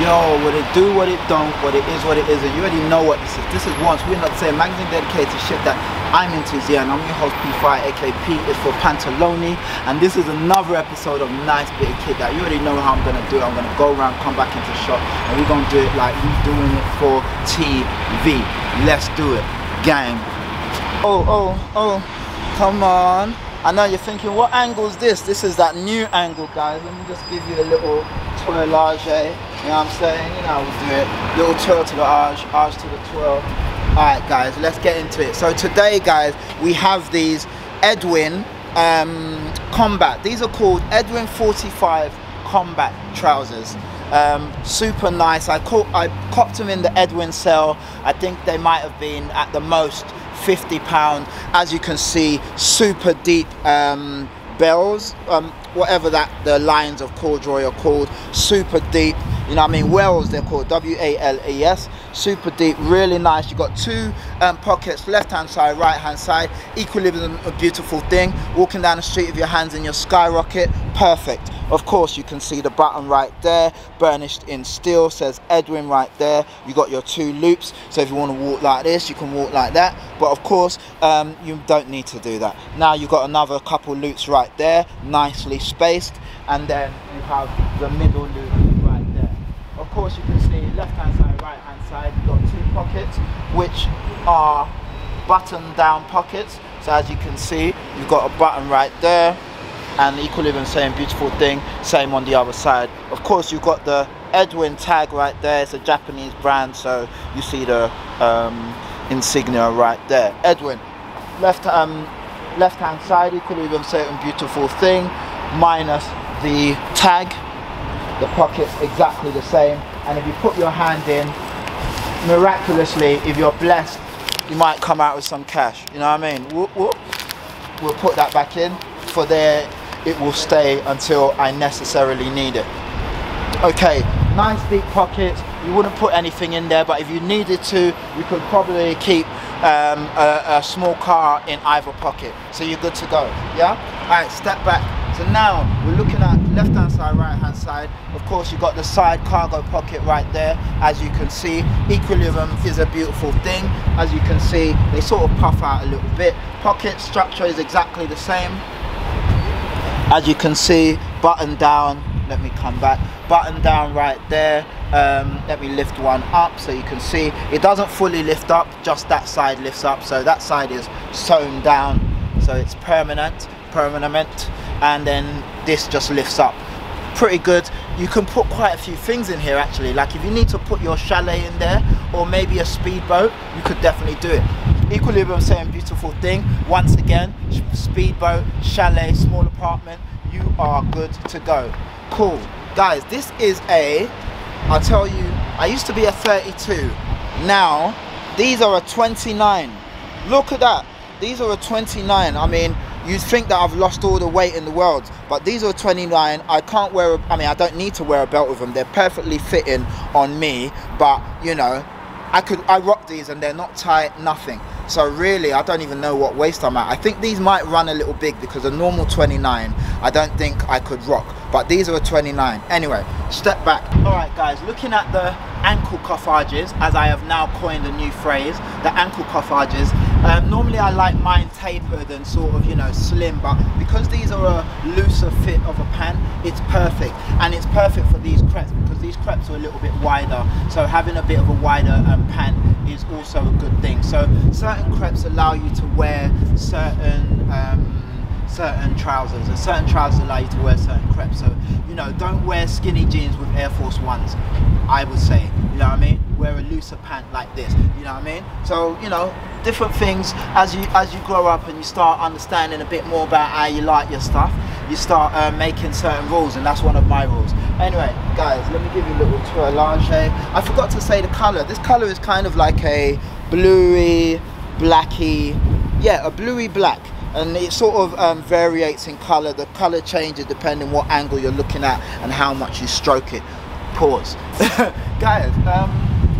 Yo, what it do, what it don't, what it is, what it isn't. You already know what this is. This is Once. We're not saying magazine dedicated to shit that I'm into, yeah, and I'm your host P5, aka P is for Pantaloni, and this is another episode of Nice Bit of Kid that you already know how I'm gonna do it. I'm gonna go around, come back into the shop, and we're gonna do it like we're doing it for TV. Let's do it, gang. Oh, come on. I know you're thinking, what angle is this? This is that new angle, guys. Let me just give you a little twirlage, you know what I'm saying? You know how we do it. Little twirl to the arch to the twirl. Alright guys, let's get into it. So today guys, we have these Edwin Combat. These are called Edwin 45 Combat trousers. Super nice. I copped them in the Edwin sale. I think they might have been at the most £50. As you can see, super deep bells, whatever that the lines of corduroy are called, super deep, you know what I mean, wells they're called, W-A-L-E-S, super deep, really nice. You got two pockets, left hand side, right hand side, equilibrium, a beautiful thing. Walking down the street with your hands in your skyrocket, perfect. Of course you can see the button right there, burnished in steel, says Edwin right there. You got your two loops, so if you want to walk like this, you can walk like that, but of course you don't need to do that. Now you've got another couple loops right there, nicely spaced, and then you have the middle loop right there. Of course you can see left hand side, right hand side, you've got two pockets which are button down pockets. So as you can see, you've got a button right there, and equilibrium, same beautiful thing, same on the other side. Of course you've got the Edwin tag right there. It's a Japanese brand, so you see the insignia right there, Edwin. Left hand side, equilibrium, same beautiful thing, minus the tag. The pockets exactly the same, and if you put your hand in, miraculously, if you're blessed, you might come out with some cash, you know what I mean? Whoop, whoop. We'll put that back in. For there it will stay until I necessarily need it. Okay, nice deep pockets. You wouldn't put anything in there, but if you needed to, you could probably keep a small car in either pocket, so you're good to go. Yeah. All right, step back. So now we're looking at left hand side, right hand side. Of course you've got the side cargo pocket right there. As you can see, equilibrium is a beautiful thing. As you can see, they sort of puff out a little bit. Pocket structure is exactly the same. As you can see, button down, let me come back, button down right there. Let me lift one up so you can see it doesn't fully lift up, just that side lifts up, so that side is sewn down, so it's permanent, and then this just lifts up. Pretty good. You can put quite a few things in here actually, like if you need to put your chalet in there or maybe a speedboat, you could definitely do it. Equilibrium, same beautiful thing. Once again, speedboat, chalet, small apartment, you are good to go. Cool. Guys, this is I'll tell you, I used to be a 32. Now, these are a 29. Look at that. These are a 29. I mean, you'd think that I've lost all the weight in the world, but these are 29. I can't wear, I don't need to wear a belt with them. They're perfectly fitting on me, but you know, I rock these and they're not tight, nothing. So really, I don't even know what waist I'm at. I think these might run a little big because a normal 29, I don't think I could rock. But these are a 29. Anyway, step back. All right, guys, looking at the ankle coffages, as I have now coined a new phrase, the ankle coffages. Normally I like mine tapered and sort of, you know, slim, but because these are a looser fit of a pant, it's perfect. And it's perfect for these crepes because these crepes are a little bit wider, so having a bit of a wider pant is also a good thing. So certain crepes allow you to wear certain trousers, and certain trousers allow you to wear certain crepes. So, you know, don't wear skinny jeans with Air Force Ones, I would say, you know what I mean? Wear a looser pant like this, you know what I mean? So, you know, different things. As you grow up and you start understanding a bit more about how you like your stuff, you start making certain rules, and that's one of my rules. Anyway, guys, let me give you a little twirlage. I forgot to say the color. This color is kind of like a bluey, blacky, yeah, a bluey black. And it sort of variates in color. The color changes depending what angle you're looking at and how much you stroke it. Pause. Guys,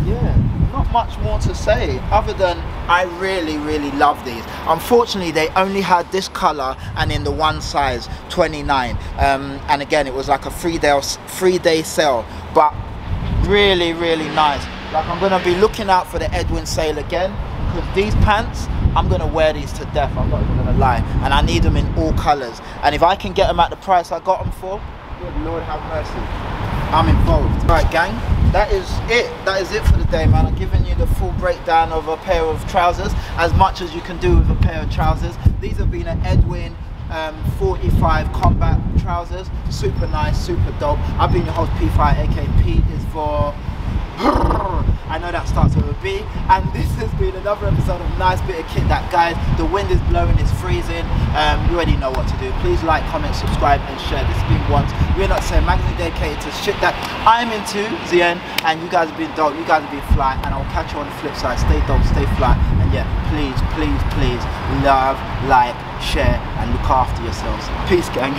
yeah, not much more to say other than I really love these. Unfortunately, they only had this color and in the one size, 29, and again it was like a 3-day sale, but really, really nice. Like, I'm gonna be looking out for the Edwin sale again, because these pants, I'm gonna wear these to death. I'm not even gonna lie, and I need them in all colors. And if I can get them at the price I got them for, good Lord have mercy, I'm involved. Right, gang, that is it. That is it for the day, man. I'm giving you the full breakdown of a pair of trousers, as much as you can do with a pair of trousers. These have been an Edwin 45 combat trousers. Super nice, super dope. I've been your host P5, aka P is for I know that starts with a B, and this has been another episode of Nice Bit of Kit That. Guys, the wind is blowing, it's freezing. You already know what to do. Please like, comment, subscribe and share. This has been Once. We're Not Saying, magazine dedicated to shit that I'm into, the end, and you guys have been dope, you guys have been fly, and I'll catch you on the flip side. Stay dope, stay fly, and yeah, please, please, please love, like, share and look after yourselves. Peace, gang.